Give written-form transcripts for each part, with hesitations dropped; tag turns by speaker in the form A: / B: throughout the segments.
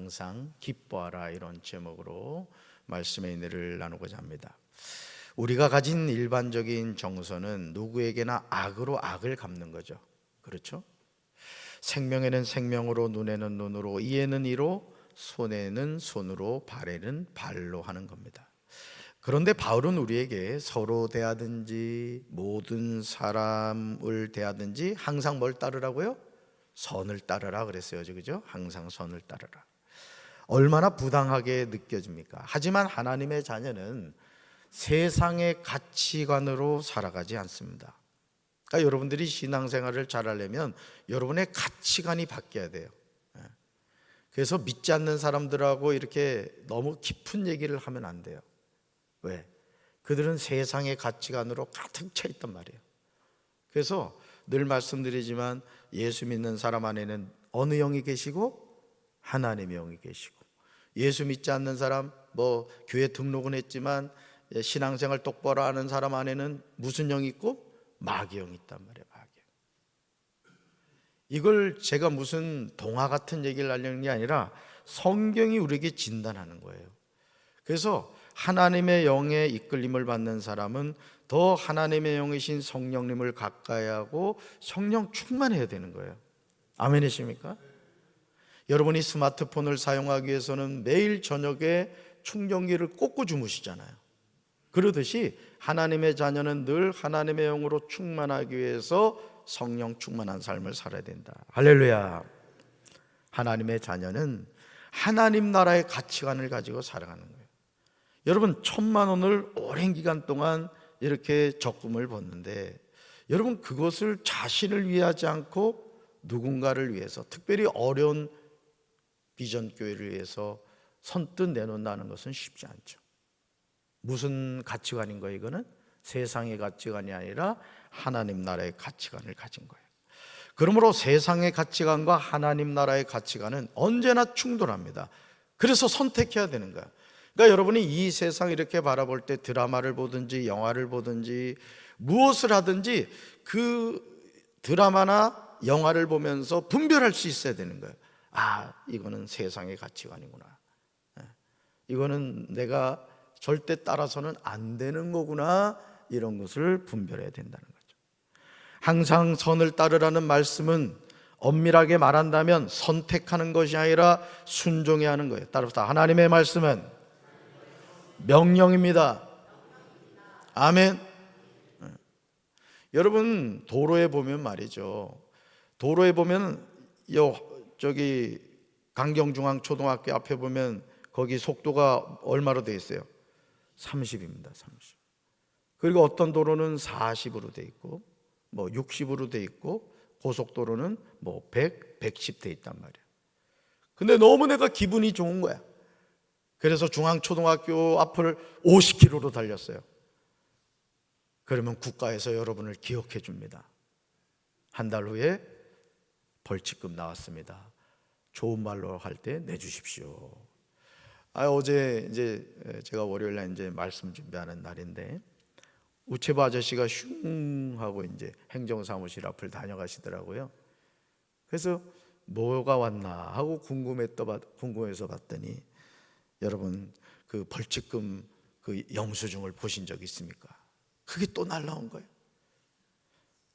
A: 항상 기뻐하라, 이런 제목으로 말씀의 은혜를 나누고자 합니다. 우리가 가진 일반적인 정서는 누구에게나 악으로 악을 갚는 거죠. 그렇죠? 생명에는 생명으로, 눈에는 눈으로, 이에는 이로, 손에는 손으로, 발에는 발로 하는 겁니다. 그런데 바울은 우리에게 서로 대하든지 모든 사람을 대하든지 항상 뭘 따르라고요? 선을 따르라 그랬어요. 그죠? 항상 선을 따르라. 얼마나 부당하게 느껴집니까? 하지만 하나님의 자녀는 세상의 가치관으로 살아가지 않습니다. 그러니까 여러분들이 신앙생활을 잘하려면 여러분의 가치관이 바뀌어야 돼요. 그래서 믿지 않는 사람들하고 이렇게 너무 깊은 얘기를 하면 안 돼요. 왜? 그들은 세상의 가치관으로 가득 차 있단 말이에요. 그래서 늘 말씀드리지만 예수 믿는 사람 안에는 어느 영이 계시고? 하나님의 영이 계시고, 예수 믿지 않는 사람, 교회 등록은 했지만 신앙생활 똑바로 하는 사람 안에는 무슨 영이 있고? 마귀 영이 있단 말이에요. 마귀 영. 이걸 제가 무슨 동화 같은 얘기를 하려는 게 아니라 성경이 우리에게 진단하는 거예요. 그래서 하나님의 영의 이끌림을 받는 사람은 더 하나님의 영이신 성령님을 가까이 하고 성령 충만해야 되는 거예요. 아멘이십니까? 여러분이 스마트폰을 사용하기 위해서는 매일 저녁에 충전기를 꽂고 주무시잖아요. 그러듯이 하나님의 자녀는 늘 하나님의 영으로 충만하기 위해서 성령 충만한 삶을 살아야 된다. 할렐루야. 하나님의 자녀는 하나님 나라의 가치관을 가지고 살아가는 거예요. 여러분, 1,000만 원을 오랜 기간 동안 이렇게 적금을 붓는데, 여러분 그것을 자신을 위하지 않고 누군가를 위해서, 특별히 어려운 비전 교회를 위해서 선뜻 내놓는다는 것은 쉽지 않죠. 무슨 가치관인 거예요? 이거는 세상의 가치관이 아니라 하나님 나라의 가치관을 가진 거예요. 그러므로 세상의 가치관과 하나님 나라의 가치관은 언제나 충돌합니다. 그래서 선택해야 되는 거예요. 그러니까 여러분이 이 세상 이렇게 바라볼 때 드라마를 보든지 영화를 보든지 무엇을 하든지 그 드라마나 영화를 보면서 분별할 수 있어야 되는 거예요. 아, 이거는 세상의 가치관이구나. 이거는 내가 절대 따라서는 안 되는 거구나. 이런 것을 분별해야 된다는 거죠. 항상 선을 따르라는 말씀은 엄밀하게 말한다면 선택하는 것이 아니라 순종해야 하는 거예요. 따라서 하나님의 말씀은 명령입니다. 아멘. 여러분, 도로에 보면 말이죠, 도로에 보면 저기 강경중앙초등학교 앞에 보면 거기 속도가 얼마로 되어 있어요? 30입니다. 30. 그리고 어떤 도로는 40으로 되어 있고 60으로 되어 있고 고속도로는 100, 110 되어 있단 말이에요. 근데 너무 내가 기분이 좋은 거야. 그래서 중앙초등학교 앞을 50km로 달렸어요. 그러면 국가에서 여러분을 기억해 줍니다. 한 달 후에 벌칙금 나왔습니다. 좋은 말로 할 때 내주십시오. 어제 이제 제가 월요일날 이제 말씀 준비하는 날인데 우체부 아저씨가 슝 하고 이제 행정사무실 앞을 다녀가시더라고요. 그래서 뭐가 왔나 하고 궁금해서 봤더니, 여러분 그 벌칙금 그 영수증을 보신 적 있습니까? 그게 또 날라온 거예요.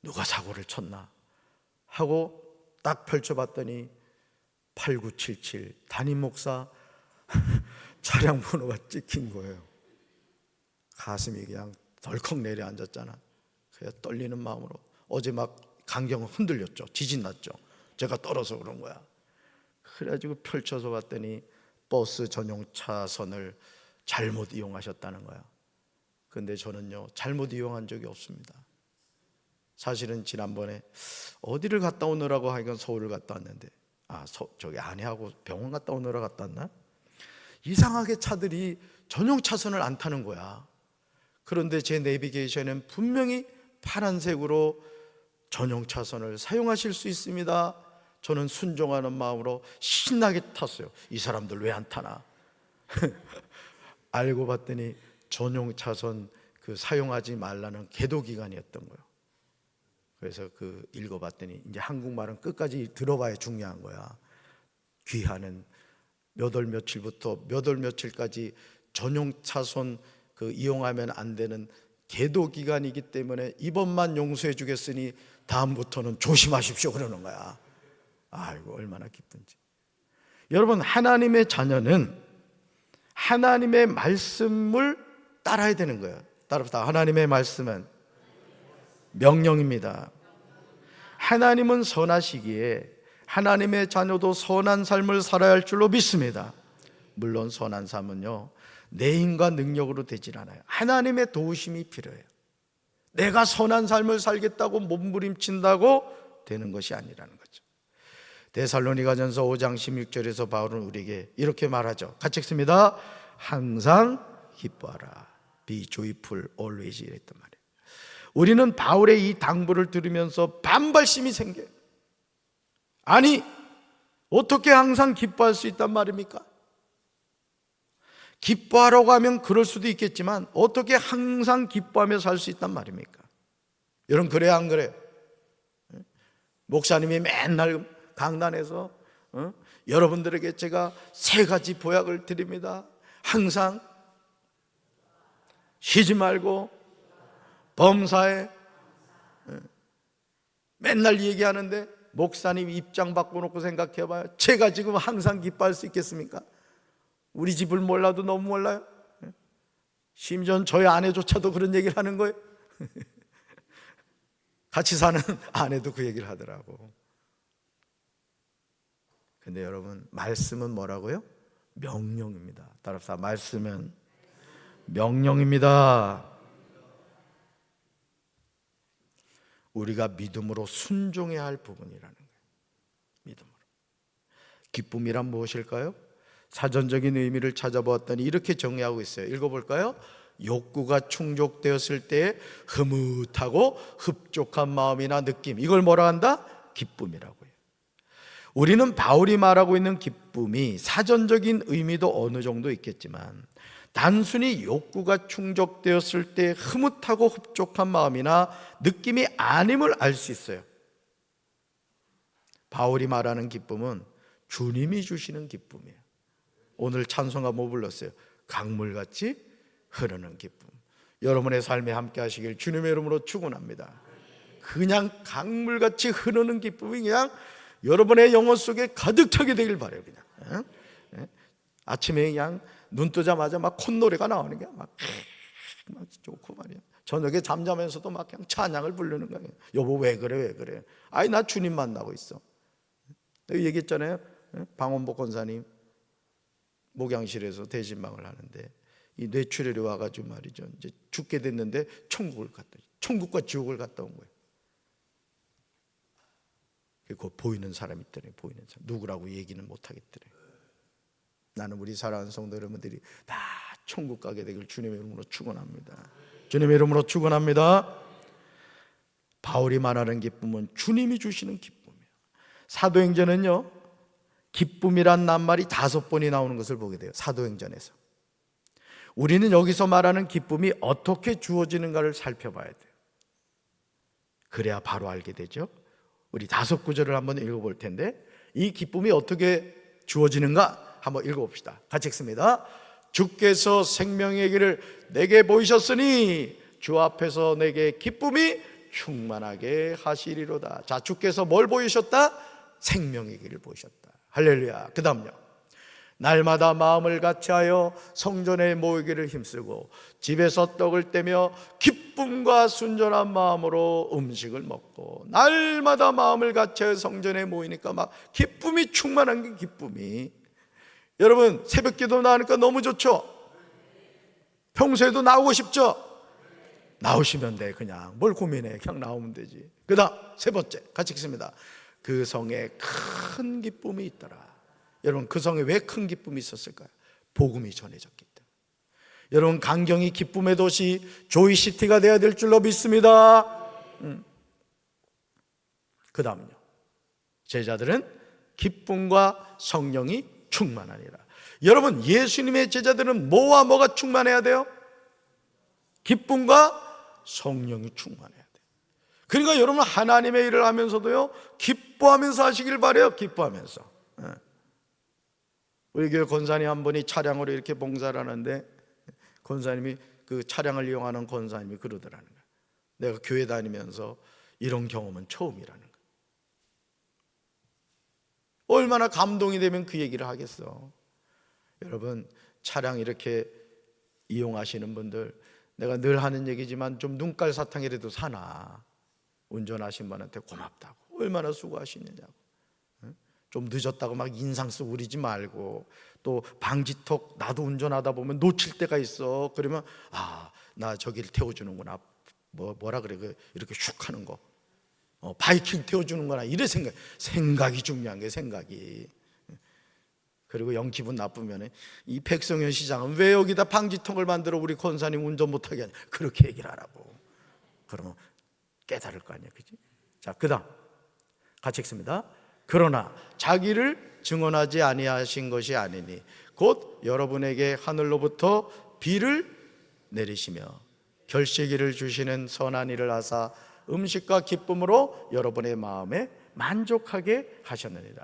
A: 누가 사고를 쳤나 하고 딱 펼쳐봤더니 8977 담임 목사 차량 번호가 찍힌 거예요. 가슴이 그냥 덜컥 내려앉았잖아. 그냥 떨리는 마음으로 어제 막 강경 흔들렸죠. 지진 났죠. 제가 떨어서 그런 거야. 그래가지고 펼쳐서 봤더니 버스 전용 차선을 잘못 이용하셨다는 거야. 근데 저는요, 잘못 이용한 적이 없습니다. 사실은 지난번에 어디를 갔다 오느라고 하여간 서울을 갔다 왔는데, 저기 아내하고 병원 갔다 오느라 갔다 왔나? 이상하게 차들이 전용 차선을 안 타는 거야. 그런데 제 내비게이션은 분명히 파란색으로 전용 차선을 사용하실 수 있습니다. 저는 순종하는 마음으로 신나게 탔어요. 이 사람들 왜 안 타나? 알고 봤더니 전용 차선 그 사용하지 말라는 계도 기간이었던 거예요. 그래서 그 읽어봤더니 이제 한국말은 끝까지 들어봐야 중요한 거야. 귀하는 몇 월 며칠부터 몇 월 며칠까지 전용 차선 이용하면 안 되는 계도 기간이기 때문에 이번만 용서해 주겠으니 다음부터는 조심하십시오 그러는 거야. 아이고 얼마나 기쁜지. 여러분, 하나님의 자녀는 하나님의 말씀을 따라야 되는 거예요. 따라합시다. 하나님의 말씀은 명령입니다. 하나님은 선하시기에 하나님의 자녀도 선한 삶을 살아야 할 줄로 믿습니다. 물론 선한 삶은요, 내 힘과 능력으로 되질 않아요. 하나님의 도우심이 필요해요. 내가 선한 삶을 살겠다고 몸부림친다고 되는 것이 아니라는 거죠. 데살로니가전서 5장 16절에서 바울은 우리에게 이렇게 말하죠. 같이 읽습니다. 항상 기뻐하라. Be joyful always 이랬단 말이에요. 우리는 바울의 이 당부를 들으면서 반발심이 생겨요. 아니, 어떻게 항상 기뻐할 수 있단 말입니까? 기뻐하라고 하면 그럴 수도 있겠지만 어떻게 항상 기뻐하며 살 수 있단 말입니까? 여러분, 그래야 안 그래요? 목사님이 맨날 강단에서 여러분들에게 제가 3가지 보약을 드립니다. 항상 쉬지 말고 범사에, 맨날 얘기하는데 목사님 입장 바꿔놓고 생각해봐요. 제가 지금 항상 기뻐할 수 있겠습니까? 우리 집을 몰라도 너무 몰라요. 심지어 저희 아내조차도 그런 얘기를 하는 거예요. 같이 사는 아내도 그 얘기를 하더라고. 근데 여러분, 말씀은 뭐라고요? 명령입니다. 따라서 말씀은 명령입니다. 우리가 믿음으로 순종해야 할 부분이라는 거예요. 믿음으로. 기쁨이란 무엇일까요? 사전적인 의미를 찾아보았더니 이렇게 정의하고 있어요. 읽어볼까요? 욕구가 충족되었을 때 흐뭇하고 흡족한 마음이나 느낌, 이걸 뭐라 한다? 기쁨이라고 해요. 우리는 바울이 말하고 있는 기쁨이 사전적인 의미도 어느 정도 있겠지만 단순히 욕구가 충족되었을 때 흐뭇하고 흡족한 마음이나 느낌이 아님을 알 수 있어요. 바울이 말하는 기쁨은 주님이 주시는 기쁨이에요. 오늘 찬송가 뭐 불렀어요? 강물같이 흐르는 기쁨. 여러분의 삶에 함께 하시길 주님의 이름으로 축원합니다. 그냥 강물같이 흐르는 기쁨이 그냥 여러분의 영혼 속에 가득 차게 되길 바라요. 그냥 아침에 그냥 눈 뜨자마자 막 콧노래가 나오는 게 막 좋고 말이야. 저녁에 잠자면서도 막 그냥 찬양을 부르는 거예요. 여보 왜 그래 왜 그래? 아이 나 주님 만나고 있어. 내가 얘기했잖아요. 방원복 권사님 목양실에서 대신방을 하는데 이 뇌출혈이 와가지고 말이죠. 이제 죽게 됐는데 천국과 지옥을 갔다 온 거예요. 그 보이는 사람이 있더래요. 보이는 사람. 누구라고 얘기는 못 하겠더래요. 나는 우리 사랑하는 성도 여러분들이 다 천국 가게 되길 주님의 이름으로 축원합니다. 주님의 이름으로 축원합니다. 바울이 말하는 기쁨은 주님이 주시는 기쁨이에요. 사도행전은요, 기쁨이란 낱말이 5번이 나오는 것을 보게 돼요. 사도행전에서. 우리는 여기서 말하는 기쁨이 어떻게 주어지는가를 살펴봐야 돼요. 그래야 바로 알게 되죠. 우리 5구절을 한번 읽어볼 텐데 이 기쁨이 어떻게 주어지는가 한번 읽어봅시다. 같이 읽습니다. 주께서 생명의 길을 내게 보이셨으니 주 앞에서 내게 기쁨이 충만하게 하시리로다. 자, 주께서 뭘 보이셨다? 생명의 길을 보이셨다. 할렐루야. 그 다음요, 날마다 마음을 같이하여 성전에 모이기를 힘쓰고 집에서 떡을 떼며 기쁨과 순전한 마음으로 음식을 먹고. 날마다 마음을 같이하여 성전에 모이니까 막 기쁨이 충만한 게 기쁨이. 여러분, 새벽기도 나오니까 너무 좋죠? 평소에도 나오고 싶죠? 나오시면 돼. 그냥 뭘 고민해. 그냥 나오면 되지. 그 다음 3번째 같이 읽습니다. 그 성에 큰 기쁨이 있더라. 여러분, 그 성에 왜 큰 기쁨이 있었을까요? 복음이 전해졌기 때문에. 여러분, 강경이 기쁨의 도시 조이시티가 되어야 될 줄로 믿습니다. 그 다음은요, 제자들은 기쁨과 성령이 충만하니라. 여러분, 예수님의 제자들은 뭐와 뭐가 충만해야 돼요? 기쁨과 성령이 충만해야 돼요. 그러니까 여러분, 하나님의 일을 하면서도요 기뻐하면서 하시길 바라요. 기뻐하면서. 우리 교회 권사님 한 분이 차량으로 이렇게 봉사를 하는데, 권사님이 그 차량을 이용하는 권사님이 그러더라는 거예요. 내가 교회 다니면서 이런 경험은 처음이라는 거예요. 얼마나 감동이 되면 그 얘기를 하겠어. 여러분, 차량 이렇게 이용하시는 분들, 내가 늘 하는 얘기지만 좀 눈깔 사탕이라도 사나. 운전하신 분한테 고맙다고, 얼마나 수고하시느냐고. 좀 늦었다고 막 인상 쓰고 그러지 말고, 또 방지턱 나도 운전하다 보면 놓칠 때가 있어. 그러면 나 저기를 태워주는구나. 뭐라 그래, 이렇게 슉 하는 거, 바이킹 태워주는구나. 이래 생각이 중요한 게, 생각이. 그리고 영 기분 나쁘면 이 백성현 시장은 왜 여기다 방지턱을 만들어 우리 권사님 운전 못하게 하냐, 그렇게 얘기를 하라고. 그러면 깨달을 거 아니야, 그지? 자, 그 다음 같이 읽습니다. 그러나 자기를 증언하지 아니하신 것이 아니니 곧 여러분에게 하늘로부터 비를 내리시며 결실기를 주시는 선한 일을 하사 음식과 기쁨으로 여러분의 마음에 만족하게 하셨느니라.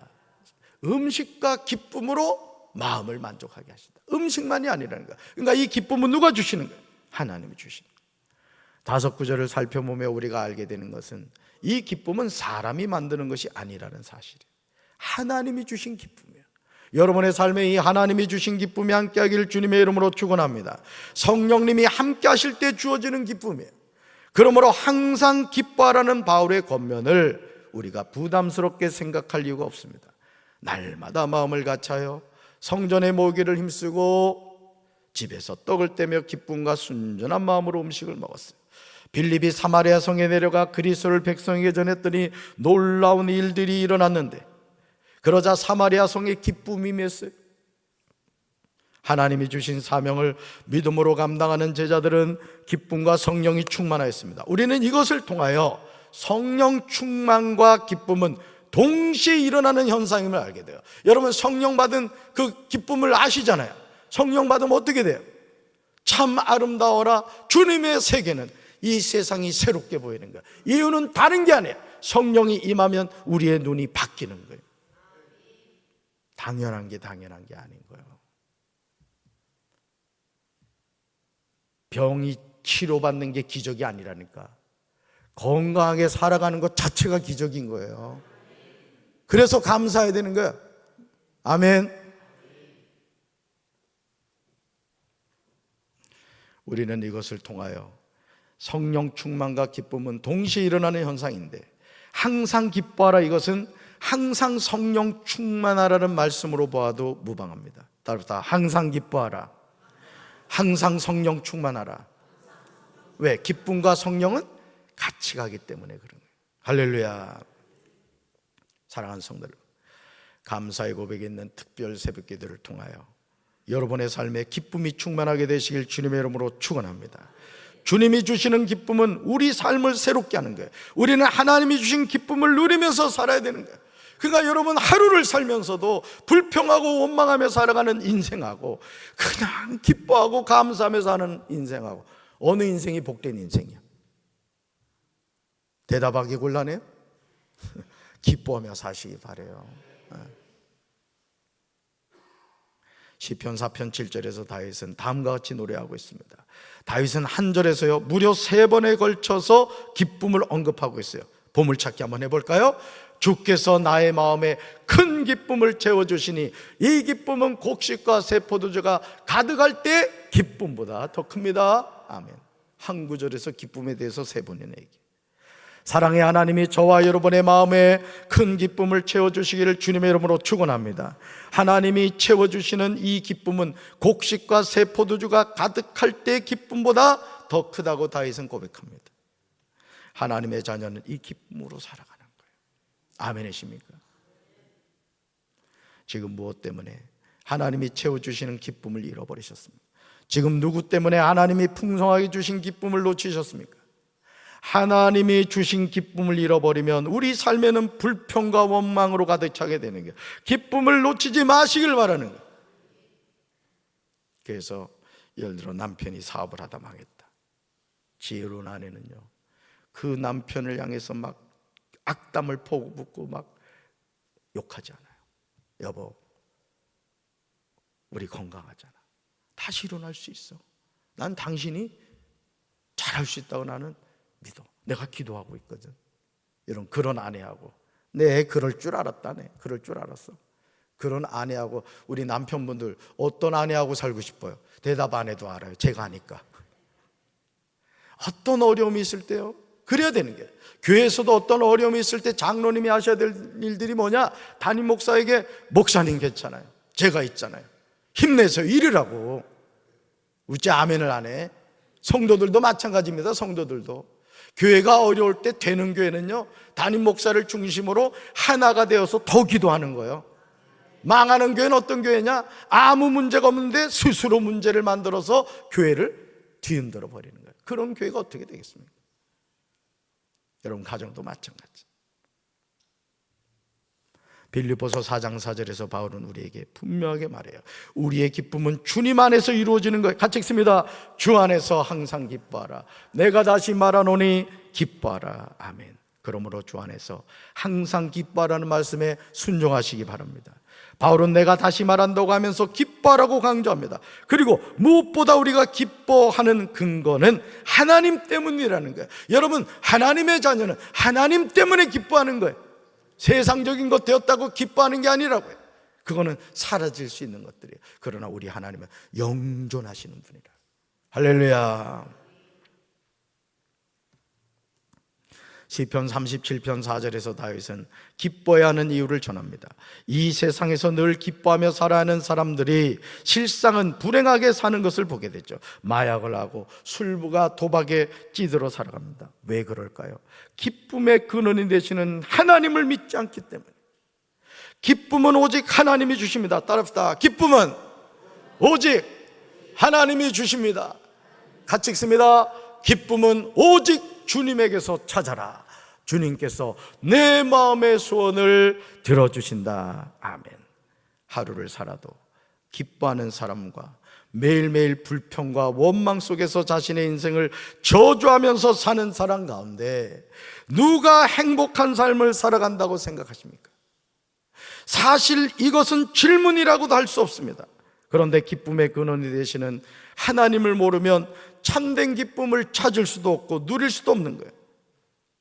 A: 음식과 기쁨으로 마음을 만족하게 하신다. 음식만이 아니라는 거야. 그러니까 이 기쁨은 누가 주시는 거야? 하나님이 주시는 거야. 다섯 구절을 살펴보며 우리가 알게 되는 것은 이 기쁨은 사람이 만드는 것이 아니라는 사실이에요. 하나님이 주신 기쁨이에요. 여러분의 삶에 이 하나님이 주신 기쁨이 함께 하기를 주님의 이름으로 축원합니다. 성령님이 함께 하실 때 주어지는 기쁨이에요. 그러므로 항상 기뻐하라는 바울의 권면을 우리가 부담스럽게 생각할 이유가 없습니다. 날마다 마음을 같이하여 성전에 모이기를 힘쓰고 집에서 떡을 떼며 기쁨과 순전한 마음으로 음식을 먹었어요. 빌립이 사마리아 성에 내려가 그리스도를 백성에게 전했더니 놀라운 일들이 일어났는데, 그러자 사마리아 성에 기쁨이 임했어요. 하나님이 주신 사명을 믿음으로 감당하는 제자들은 기쁨과 성령이 충만하였습니다. 우리는 이것을 통하여 성령 충만과 기쁨은 동시에 일어나는 현상임을 알게 돼요. 여러분, 성령 받은 그 기쁨을 아시잖아요. 성령 받으면 어떻게 돼요? 참 아름다워라, 주님의 세계는 이 세상이 새롭게 보이는 거예요. 이유는 다른 게 아니에요. 성령이 임하면 우리의 눈이 바뀌는 거예요. 당연한 게 아닌 거예요. 병이 치료받는 게 기적이 아니라니까. 건강하게 살아가는 것 자체가 기적인 거예요. 그래서 감사해야 되는 거예요. 아멘. 우리는 이것을 통하여 성령 충만과 기쁨은 동시에 일어나는 현상인데, 항상 기뻐하라, 이것은 항상 성령 충만하라는 말씀으로 보아도 무방합니다. 따라서 항상 기뻐하라, 항상 성령 충만하라. 왜? 기쁨과 성령은 같이 가기 때문에 그런 거예요. 할렐루야. 사랑하는 성도들, 감사의 고백이 있는 특별 새벽기도를 통하여 여러분의 삶에 기쁨이 충만하게 되시길 주님의 이름으로 축원합니다. 주님이 주시는 기쁨은 우리 삶을 새롭게 하는 거예요. 우리는 하나님이 주신 기쁨을 누리면서 살아야 되는 거예요. 그러니까 여러분, 하루를 살면서도 불평하고 원망하며 살아가는 인생하고 그냥 기뻐하고 감사하며 사는 인생하고, 어느 인생이 복된 인생이야? 대답하기 곤란해요? 기뻐하며 사시기 바라요. 시편 4편 7절에서 다윗은 다음과 같이 노래하고 있습니다. 다윗은 한 절에서요 무려 3번에 걸쳐서 기쁨을 언급하고 있어요. 보물찾기 한번 해볼까요? 주께서 나의 마음에 큰 기쁨을 채워주시니 이 기쁨은 곡식과 새 포도주가 가득할 때 기쁨보다 더 큽니다. 아멘. 한 구절에서 기쁨에 대해서 3번이나 얘기. 사랑의 하나님이 저와 여러분의 마음에 큰 기쁨을 채워주시기를 주님의 이름으로 축원합니다. 하나님이 채워주시는 이 기쁨은 곡식과 새 포도주가 가득할 때 기쁨보다 더 크다고 다윗은 고백합니다. 하나님의 자녀는 이 기쁨으로 살아가는 거예요. 아멘이십니까? 지금 무엇 때문에 하나님이 채워주시는 기쁨을 잃어버리셨습니까? 지금 누구 때문에 하나님이 풍성하게 주신 기쁨을 놓치셨습니까? 하나님이 주신 기쁨을 잃어버리면 우리 삶에는 불평과 원망으로 가득 차게 되는 거예요. 기쁨을 놓치지 마시길 바라는 거예요. 그래서 예를 들어 남편이 사업을 하다 망했다. 지혜로운 아내는요, 그 남편을 향해서 막 악담을 퍼붓고 막 욕하지 않아요. 여보, 우리 건강하잖아. 다시 일어날 수 있어. 난 당신이 잘할 수 있다고 나는 믿어. 내가 기도하고 있거든. 이런 그런 아내하고, 네, 그럴 줄 알았다네. 그럴 줄 알았어. 그런 아내하고, 우리 남편분들 어떤 아내하고 살고 싶어요? 대답 안 해도 알아요. 제가 하니까. 어떤 어려움이 있을 때요, 그래야 되는 게, 교회에서도 어떤 어려움이 있을 때 장로님이 하셔야 될 일들이 뭐냐? 담임 목사에게 목사님 괜찮아요, 제가 있잖아요, 힘내서 일이라고. 우째 아멘을 안 해. 성도들도 마찬가지입니다. 성도들도 교회가 어려울 때 되는 교회는요, 담임 목사를 중심으로 하나가 되어서 더 기도하는 거예요. 망하는 교회는 어떤 교회냐? 아무 문제가 없는데 스스로 문제를 만들어서 교회를 뒤흔들어 버리는 거예요. 그런 교회가 어떻게 되겠습니까? 여러분, 가정도 마찬가지. 빌립보서 4장 4절에서 바울은 우리에게 분명하게 말해요. 우리의 기쁨은 주님 안에서 이루어지는 거예요. 같이 읽습니다. 주 안에서 항상 기뻐하라. 내가 다시 말하노니 기뻐하라. 아멘. 그러므로 주 안에서 항상 기뻐하라는 말씀에 순종하시기 바랍니다. 바울은 내가 다시 말한다고 하면서 기뻐하라고 강조합니다. 그리고 무엇보다 우리가 기뻐하는 근거는 하나님 때문이라는 거예요. 여러분, 하나님의 자녀는 하나님 때문에 기뻐하는 거예요. 세상적인 것 되었다고 기뻐하는 게 아니라고요. 그거는 사라질 수 있는 것들이에요. 그러나 우리 하나님은 영존하시는 분이라. 할렐루야. 시편 37편 4절에서 다윗은 기뻐해야 하는 이유를 전합니다. 이 세상에서 늘 기뻐하며 살아야 하는 사람들이 실상은 불행하게 사는 것을 보게 되죠. 마약을 하고 술부가 도박에 찌들어 살아갑니다. 왜 그럴까요? 기쁨의 근원이 되시는 하나님을 믿지 않기 때문에. 기쁨은 오직 하나님이 주십니다. 따라합시다. 기쁨은 오직 하나님이 주십니다. 같이 읽습니다. 기쁨은 오직 주님에게서 찾아라. 주님께서 내 마음의 소원을 들어주신다. 아멘. 하루를 살아도 기뻐하는 사람과 매일매일 불평과 원망 속에서 자신의 인생을 저주하면서 사는 사람 가운데 누가 행복한 삶을 살아간다고 생각하십니까? 사실 이것은 질문이라고도 할 수 없습니다. 그런데 기쁨의 근원이 되시는 하나님을 모르면 참된 기쁨을 찾을 수도 없고 누릴 수도 없는 거예요.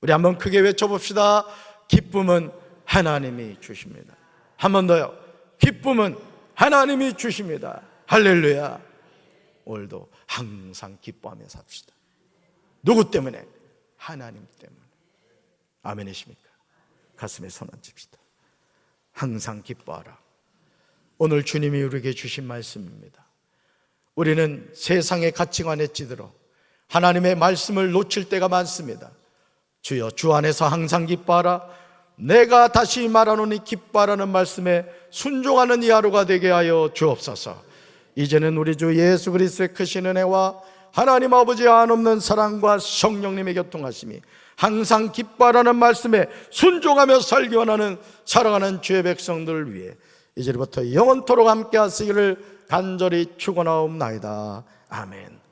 A: 우리 한번 크게 외쳐봅시다. 기쁨은 하나님이 주십니다. 한 번 더요. 기쁨은 하나님이 주십니다. 할렐루야. 오늘도 항상 기뻐하며 삽시다. 누구 때문에? 하나님 때문에. 아멘이십니까? 가슴에 손 얹읍시다. 항상 기뻐하라. 오늘 주님이 우리에게 주신 말씀입니다. 우리는 세상의 가치관에 찌들어 하나님의 말씀을 놓칠 때가 많습니다. 주여, 주 안에서 항상 기뻐하라. 내가 다시 말하노니 기뻐하라는 말씀에 순종하는 이 하루가 되게 하여 주옵소서. 이제는 우리 주 예수 그리스도의 크신 은혜와 하나님 아버지의 한없는 사랑과 성령님의 교통하심이 항상 기뻐하라는 말씀에 순종하며 살기 원하는 사랑하는 주의 백성들을 위해 이제부터 영원토록 함께 하시기를 간절히 축원하옵나이다. 아멘.